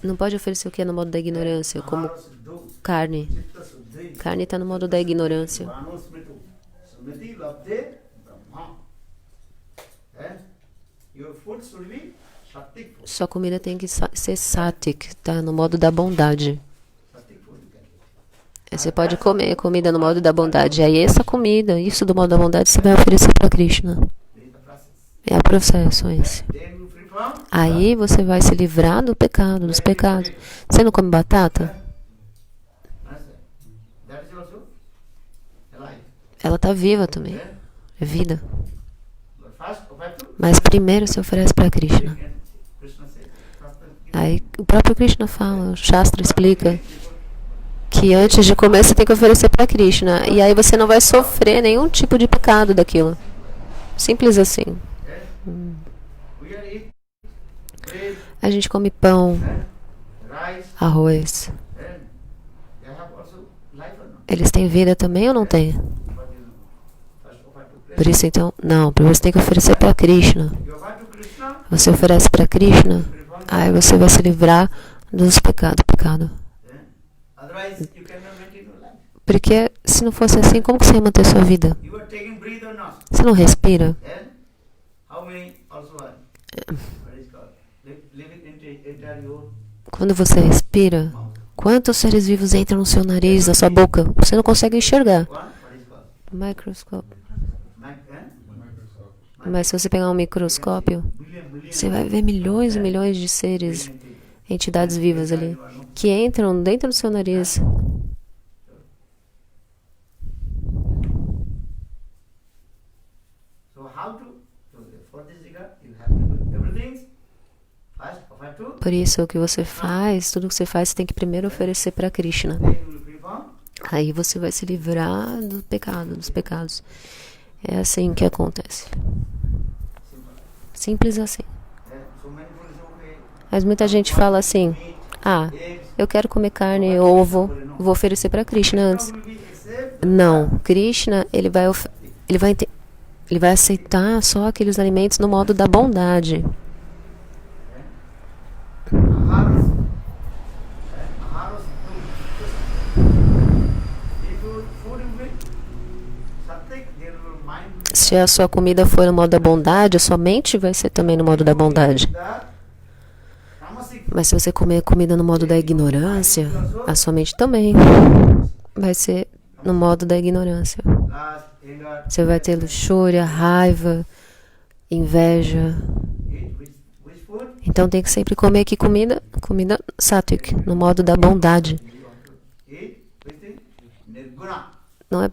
Não pode oferecer o que é no modo da ignorância, como carne. Carne está no modo da ignorância. Sua comida tem que ser sátic, está no modo da bondade. Você pode comer comida no modo da bondade. Aí essa comida, isso do modo da bondade, você vai oferecer para Krishna. É o processo esse. Aí você vai se livrar do pecado, dos pecados. Você não come batata? Ela está viva também. É vida. Mas primeiro se oferece para Krishna. Aí o próprio Krishna fala, o Shastra explica que antes de comer você tem que oferecer para Krishna. E aí você não vai sofrer nenhum tipo de pecado daquilo. Simples assim. A gente come pão, arroz. Eles têm vida também ou não têm? Por isso então, não, primeiro você tem que oferecer para Krishna. Você oferece para Krishna, aí você vai se livrar dos pecados. Porque se não fosse assim, como que você ia manter sua vida? Você não respira? Quando você respira, quantos seres vivos entram no seu nariz, na sua boca? Você não consegue enxergar. Microscópio. Mas se você pegar um microscópio, você vai ver milhões e milhões de seres, entidades vivas ali, que entram dentro do seu nariz. Por isso, o que você faz, tudo que você faz, você tem que primeiro oferecer para Krishna. Aí você vai se livrar do pecado, dos pecados. É assim que acontece. Simples assim. Mas muita gente fala assim, eu quero comer carne, ovo, vou oferecer para Krishna antes. Não, Krishna, ele vai aceitar só aqueles alimentos no modo da bondade. Se a sua comida for no modo da bondade, a sua mente vai ser também no modo da bondade. Mas se você comer comida no modo da ignorância, a sua mente também vai ser no modo da ignorância. Você vai ter luxúria, raiva, inveja. Então tem que sempre comer aqui comida sátrica, no modo da bondade. Não é.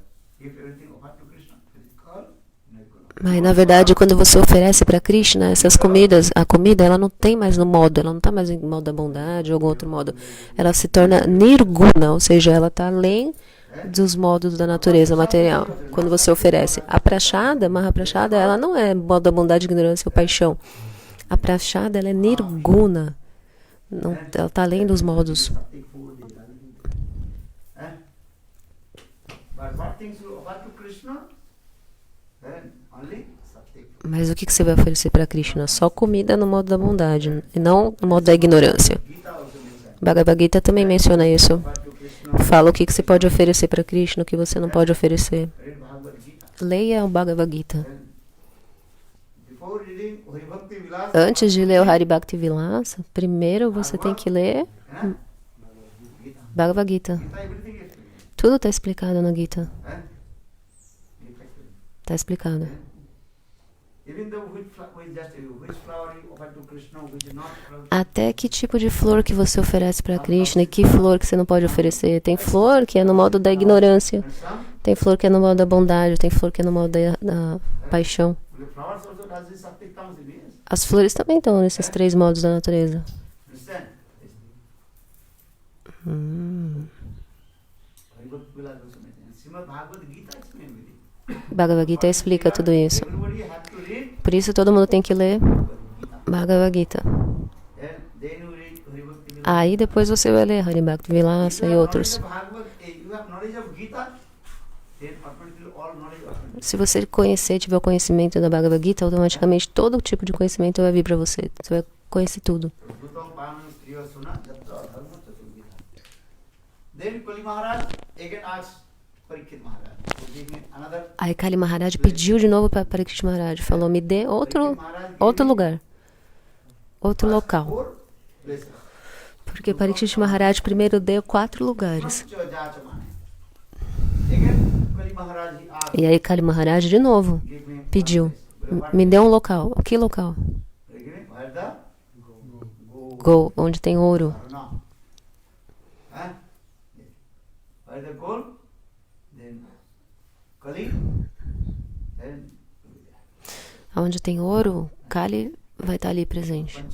Mas na verdade, quando você oferece para Krishna essas comidas, a comida ela não tem mais no modo, ela não está mais em modo da bondade ou algum outro modo. Ela se torna nirguna, ou seja, ela está além dos modos da natureza material. Quando você oferece a prachada, Mahaprachada, ela não é modo da bondade, ignorância ou paixão. A prachada, ela é nirguna. Não, ela está além dos modos. Mas o que você vai oferecer para Krishna? Só comida no modo da bondade, e não no modo da ignorância. Bhagavad Gita também menciona isso. Fala o que você pode oferecer para Krishna, o que você não pode oferecer. Leia o Bhagavad Gita. Antes de ler o Hari Bhakti Vilasa, primeiro você tem que ler Bhagavad Gita. Tudo está explicado na Gita. Está explicado. Até que tipo de flor que você oferece para Krishna e que flor que você não pode oferecer. Tem flor que é no modo da ignorância. Tem flor que é no modo da bondade. Tem flor que é no modo da paixão. As flores também estão nesses três modos da natureza. Bhagavad Gita explica tudo isso. Por isso todo mundo tem que ler Bhagavad Gita. Aí depois você vai ler Hari Bhakti Vilasa e outros. Se você conhecer, tiver o conhecimento da Bhagavad Gita, automaticamente todo tipo de conhecimento vai vir para você. Você vai conheci tudo. Aí Kali Maharaj pediu de novo para Parikshit Maharaj, falou, me dê outro lugar, outro local. Porque Parikshit Maharaj primeiro deu 4 lugares. E aí Kali Maharaj de novo pediu, me dê um local. Que local? Go, onde tem ouro. Onde tem ouro, Kali vai estar ali presente.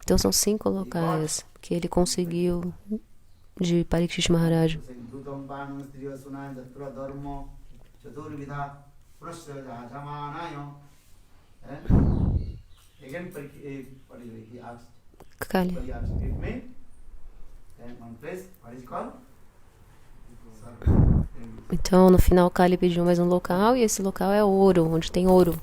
Então são 5 locais que ele conseguiu de Parikshit Maharaj. Kali. Então no final Kali pediu mais um local e esse local é ouro, onde tem ouro.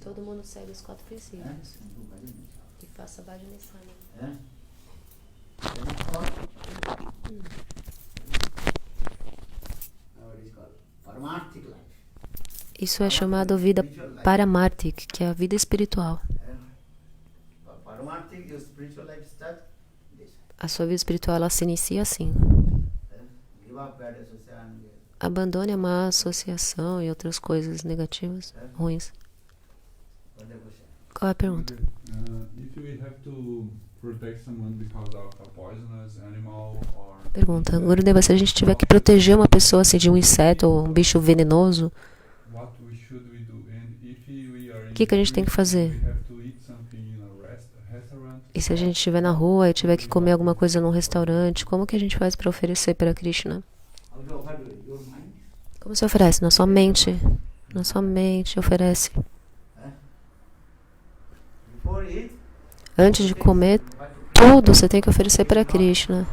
Todo mundo segue os 4 princípios. E faça bhajana sana. Isso é chamado vida Paramarthik, que é a vida espiritual. A sua vida espiritual ela se inicia assim. Abandone a má associação e outras coisas negativas, ruins. Qual é a pergunta? Pergunta, Gurudeva, se a gente tiver que proteger uma pessoa assim, de um inseto ou um bicho venenoso, o que a gente tem que fazer? E se a gente estiver na rua e tiver que comer alguma coisa num restaurante, como que a gente faz para oferecer para Krishna? Como se oferece? Na sua mente. Na sua mente oferece. Antes de comer, tudo você tem que oferecer para Krishna.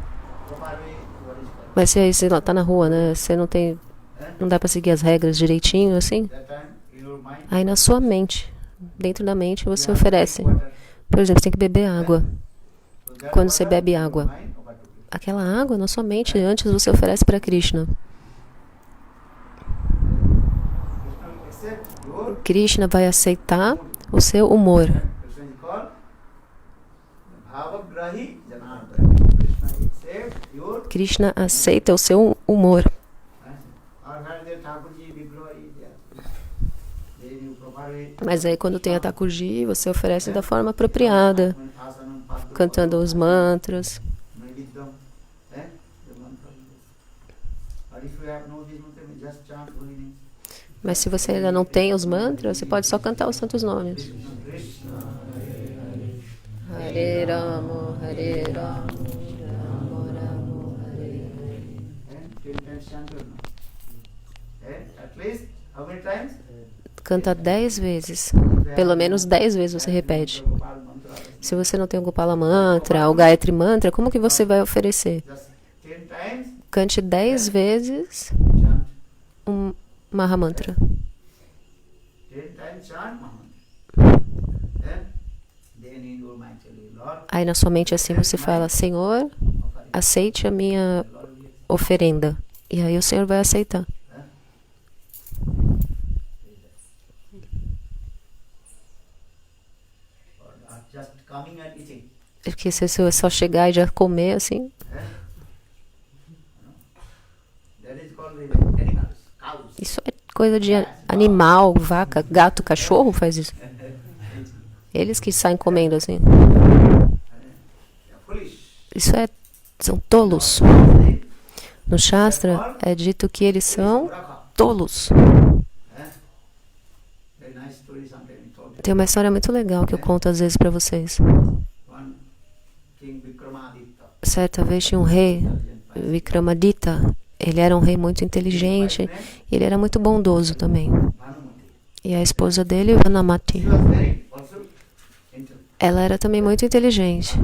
Mas se aí você está na rua, né? Você não dá para seguir as regras direitinho, assim? Aí na sua mente, dentro da mente, você oferece. Por exemplo, você tem que beber água. Quando você bebe água, aquela água na sua mente, antes você oferece para Krishna. Krishna vai aceitar o seu humor. Krishna aceita o seu humor. Mas aí quando tem a Thakurji, você oferece da forma apropriada, cantando os mantras. Mas se você ainda não tem os mantras, você pode só cantar os santos nomes. Hare Rama, Hare Rama, Rama Rama, Hare Hare. Canta 10 vezes. Pelo menos 10 vezes você repete. Se você não tem o Gopala Mantra, o Gayatri Mantra, como que você vai oferecer? Cante 10 vezes um Mahamantra. Aí na sua mente assim você fala, Senhor, aceite a minha oferenda. E aí o Senhor vai aceitar. Porque se você só chegar e já comer assim. Isso é coisa de animal, vaca, gato, cachorro faz isso. Eles que saem comendo assim. Isso são tolos. No Shastra é dito que eles são tolos. Tem uma história muito legal que eu conto às vezes para vocês. Certa vez tinha um rei, Vikramaditya. Ele era um rei muito inteligente e ele era muito bondoso também. E a esposa dele, Vanamati, She was very also intelligent. ela era também muito inteligente,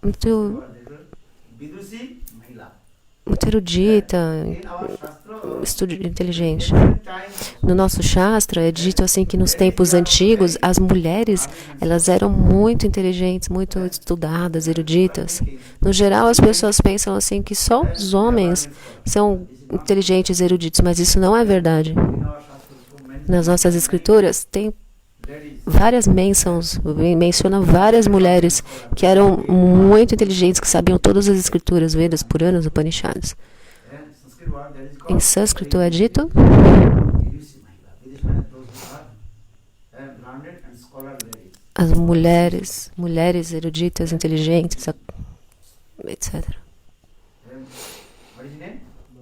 muito, Vidushi Mahila. muito erudita, In our Shastra, inteligente. different times, No nosso Shastra é dito assim que nos tempos antigos as mulheres elas eram muito inteligentes, muito estudadas, eruditas. No geral as pessoas pensam assim que só os homens são inteligentes, eruditos, mas isso não é verdade. in our Shastra, so many Nas nossas escrituras tem ladies, várias menções, menciona várias mulheres que eram muito inteligentes, que sabiam todas as escrituras, Vedas, Puranas, Upanishads. and Sanskrit word that is Em called sânscrito é dito Vidushi Mahila. Vidushi Mahila, those who are learned and scholar ladies. as mulheres eruditas, inteligentes, etc. What is his name?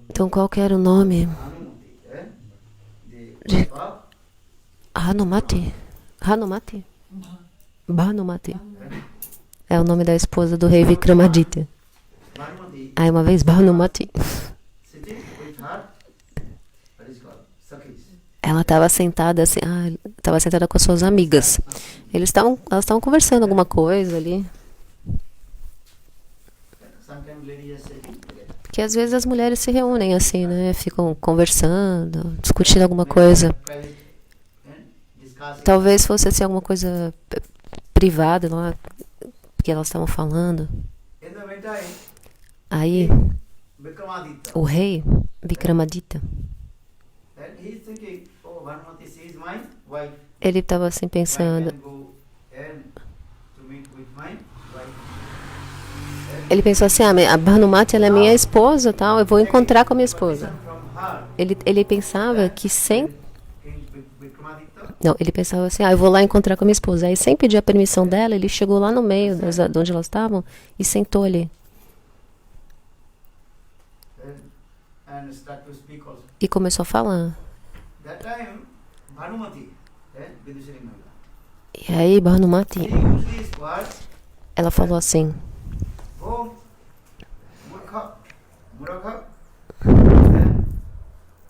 Então qual que era o nome? Hanumati. The De- wife of Hanumati? Hanumati? Bhanumati. É o nome da esposa do rei Vikramaditya. Hanumati Aí uma vez Bhanumati, sitting with her, what is called, Sakhis. ela estava sentada assim, estava sentada com as suas amigas. Elas estavam conversando alguma coisa ali. Sometimes ladies are sitting together. Porque às vezes as mulheres se reúnem assim, né? Ficam conversando, discutindo alguma coisa. Private and discussing. Talvez fosse assim alguma coisa privada, não é? Porque elas estavam falando. In the meantime, Aí Vikramaditya, o rei Vikramaditya, then he is thinking, oh, Hanumati, she is my wife. ele estava assim I pensando. can go and to meet with my wife. Ele pensou assim, a Bhanumati ela é minha esposa, tal. Eu vou encontrar com a minha esposa. From her, Ele pensava que sem, King Vikramaditya, não, ele pensava assim, eu vou lá encontrar com a minha esposa. Aí sem pedir a permissão dela, ele chegou lá no meio de onde elas estavam e sentou ali and start to speak also. e começou a falar. That time, Bhanumati, Vidushri Mahila, E aí he Bhanumati, used these words, ela falou assim: oh, Murakha, and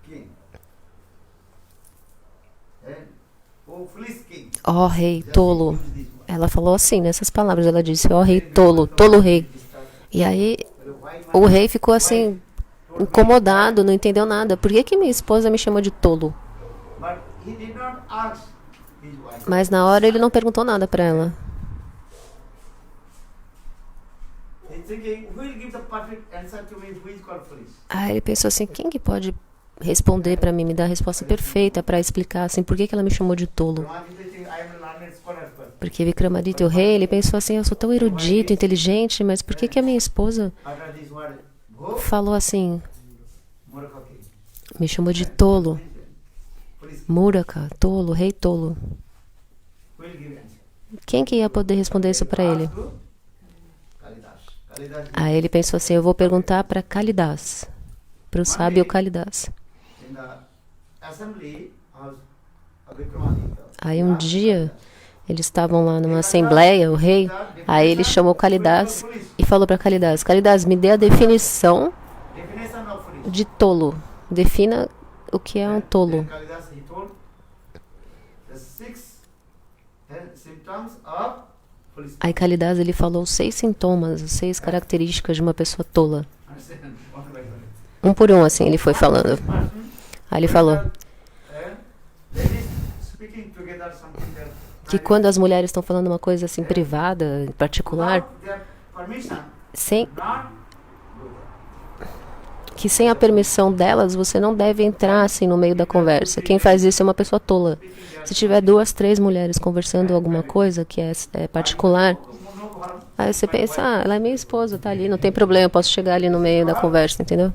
king, and oh, foolish king. ó rei Just tolo. use these words. Ela falou assim, nessas palavras, ela disse, ó rei tolo, tolo rei. E aí Why o rei ficou assim, incomodado, não entendeu nada. Por que que minha esposa me chamou de tolo? But he did not ask his wife. Mas na hora ele não perguntou nada pra ela. He's thinking, who will give the perfect answer to me? Who is called foolish? Aí ele pensou assim, quem que pode responder pra mim, me dar a resposta perfeita pra explicar assim, por que que ela me chamou de tolo? Brahmaditya thinking, I am a learned scholar first. Porque Vikramaditya, o rei, ele pensou assim, eu sou tão erudito, inteligente, mas por que que a minha esposa After this word, go, falou assim, Murakha king. me chamou de tolo, Foolish king. Muraka, tolo, rei tolo? Who will give answer? Quem que ia poder responder isso pra ele? Ask to Kalidas. Kalidas Aí ele pensou assim, eu vou perguntar pra Kalidas, pro sábio Kalidas. in the assembly of Vikramaditya. Aí um dia eles estavam lá numa assembleia, o rei, aí ele chamou Kalidas e falou pra Kalidas, Kalidas, me dê a definição Definition of foolish. de tolo. Defina o que é um tolo. Then Kalidas, he told the 6 symptoms of foolish. Aí Kalidas ele falou 6 sintomas, 6 características de uma pessoa tola. Understand? One by one. Um por um, assim, ele foi falando. Person, Aí ele falou ladies speaking together something that que quando as mulheres estão falando uma coisa assim privada, em particular, without their permission, sem, not do that. que sem a permissão delas, você não deve entrar assim no meio da conversa. Quem faz isso é uma pessoa tola. Se tiver 2, 3 mulheres conversando alguma coisa que é particular, No harm. aí você pensa, ela é minha esposa, tá ali, não tem problema, eu posso chegar ali no meio da conversa, entendeu?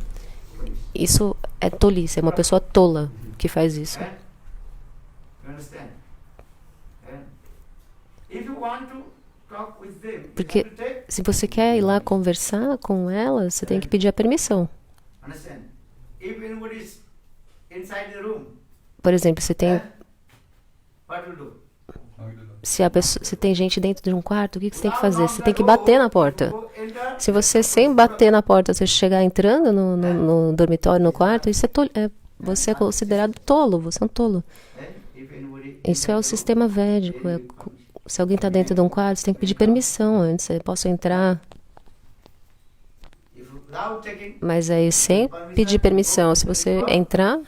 Isso é tolice, é uma pessoa tola que faz isso. You understand? And if you want to talk with them, Porque you have to take, se você quer ir lá conversar com elas, você tem que pedir a permissão. understand? If anybody is inside the room, Por exemplo, você tem, what will do? se tem gente dentro de um quarto, o que você tem que fazer? Você tem que bater na porta. Se você, sem bater na porta, você chegar entrando no dormitório, no quarto, isso é você é considerado tolo, você é um tolo. If anybody Isso é o sistema védico. Se alguém está dentro de um quarto, você tem que pedir permissão antes. Eu posso entrar, without taking mas aí sem pedir permissão, se você entrar,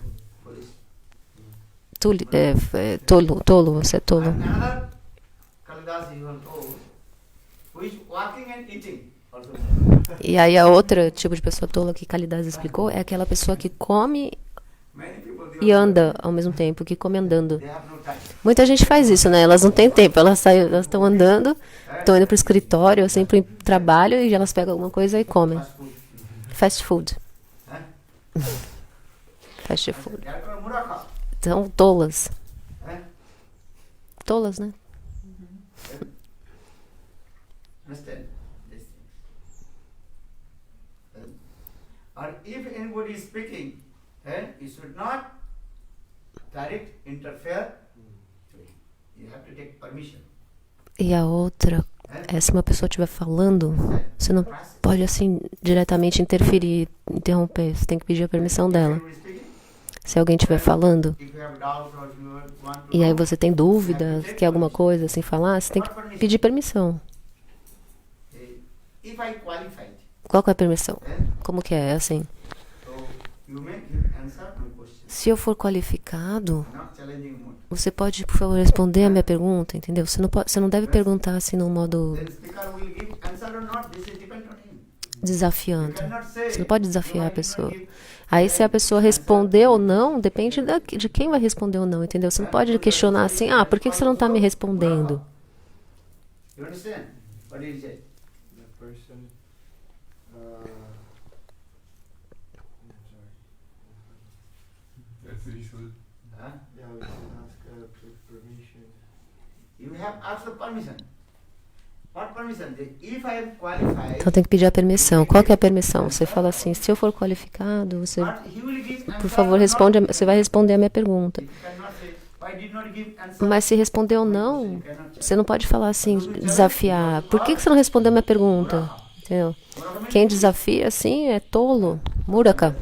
tolo, você é tolo. another Kalidas he was told, who is walking and eating also. E aí a outra tipo de pessoa tola que Kalidas explicou é aquela pessoa que come Many people e anda ao mesmo tempo, que come andando. they have no time. Muita gente faz isso, né? Elas não têm tempo, elas estão andando, estão indo para o escritório, assim, para o trabalho, e elas pegam alguma coisa e comem. Fast food. Fast food. Fast food. They are called muraka. Então, tolas. Eh? Tolas, né? Understand this thing. Or if anybody is speaking, you should not direct interfere. You have to take permission. E a outra é, se uma pessoa estiver falando, você não pode, assim, diretamente interferir, interromper. Você tem que pedir a permissão dela. Se alguém estiver falando, If you have doubts or you want to e aí know, você tem dúvida, quer alguma coisa, assim, falar, você tem que pedir permissão. if I qualified, Qual que é a permissão? Como que é? É assim, so you may give answer my question, se eu for qualificado, not challenging mode. você pode, por favor, responder a minha pergunta, entendeu? Você não deve perguntar assim num modo Then speaker will give answer or not. This is depend on him. You desafiante. cannot say. Você não pode desafiar a pessoa. give Aí se a pessoa responder ou não, depende de quem vai responder ou não, entendeu? Você não pode questionar assim, por que você não está me respondendo? You understand? What did he say? The person, I'm sorry. That's the issue. Huh? Yeah, we can ask permission. You have asked the permission. What permission? If I am qualified, Então tem que pedir a permissão. Qual que é a permissão? Você fala assim, se eu for qualificado, você, but he will give answer por favor, or responde, not. você vai responder a minha pergunta. You cannot say, I did not give answer. Mas se responder ou não, você não pode falar assim, desafiar. Por que você não respondeu a minha pergunta? Entendeu? Quem desafia assim é tolo, muraka.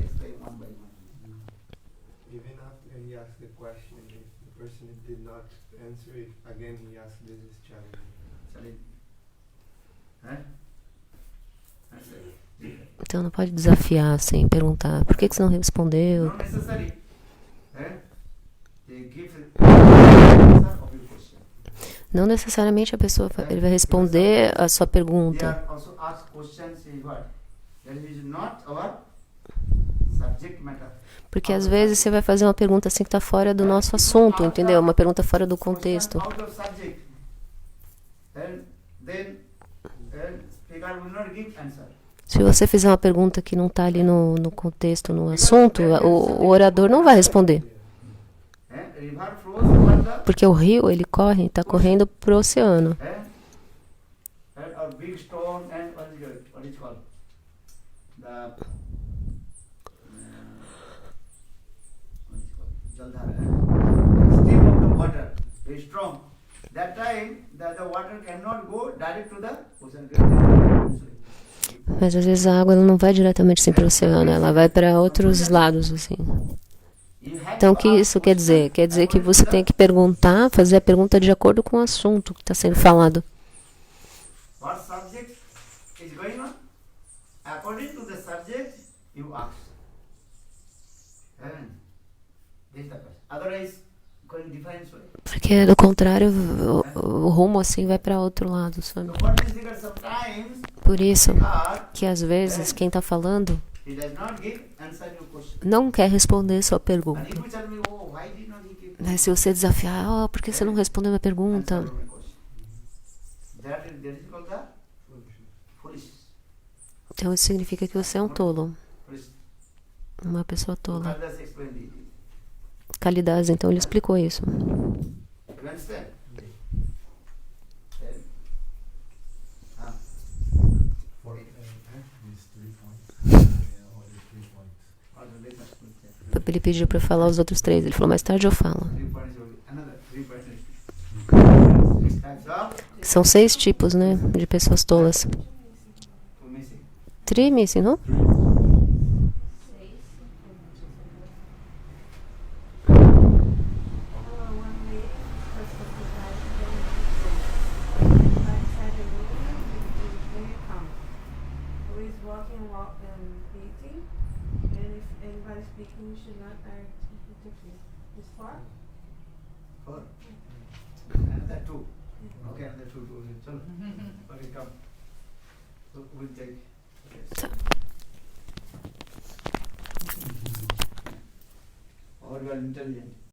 Even after he asked the question, if the person did not answer it, again he asked, this is challenging. Então não pode desafiar assim, perguntar, por que você não respondeu? Not necessary. They give the answer of your question. Não necessariamente a pessoa ele vai responder a sua They pergunta. are also asked questions is what? That is not our subject matter. Porque às vezes você vai fazer uma pergunta assim que está fora do nosso assunto, entendeu? Uma pergunta fora do contexto. Out of subject. Then speaker will not give answer. Se você fizer uma pergunta que não está ali no contexto, no assunto, o orador não vai responder. River flows over the Porque o rio, ele corre, está correndo pro oceano. or big stone and what is called the Jaldhara, stream of the water is strong. That time the water cannot go direct to the ocean. Mas às vezes a água ela não vai diretamente assim para o oceano, ela vai para outros lados, assim. Então o que isso quer dizer? Quer dizer que você tem que perguntar, fazer a pergunta de acordo com o assunto que está sendo falado. What subject is going on? According to the subject, you ask. This is the question. Otherwise, going different way. Porque do contrário, o rumo assim vai para outro lado, sabe? So what is because sometimes Por isso God, que às vezes quem está falando he does not give answer your question. não quer responder sua And pergunta. if you tell me, oh, why did not he give Mas se você desafiar, por que você não respondeu minha pergunta? answer to my question? That is called the foolish. Então isso significa que você é um tolo, Foolish. uma pessoa tola. Kalidas explained it. Kalidas, então ele explicou isso. You understand? These 3 points. All these 3 points. Ele pediu para eu falar os outros 3. Ele falou, mais tarde eu falo. 3 points, another 3 points. So, São 6 tipos, né, de pessoas tolas. two missing. 3 me ensinou? is walking and eating, and if anybody speaking, you should not interfere. It's far? 4. Another 2. Okay, another 2. Chalo. Okay, come. So we'll take. Yes. Or you are intelligent.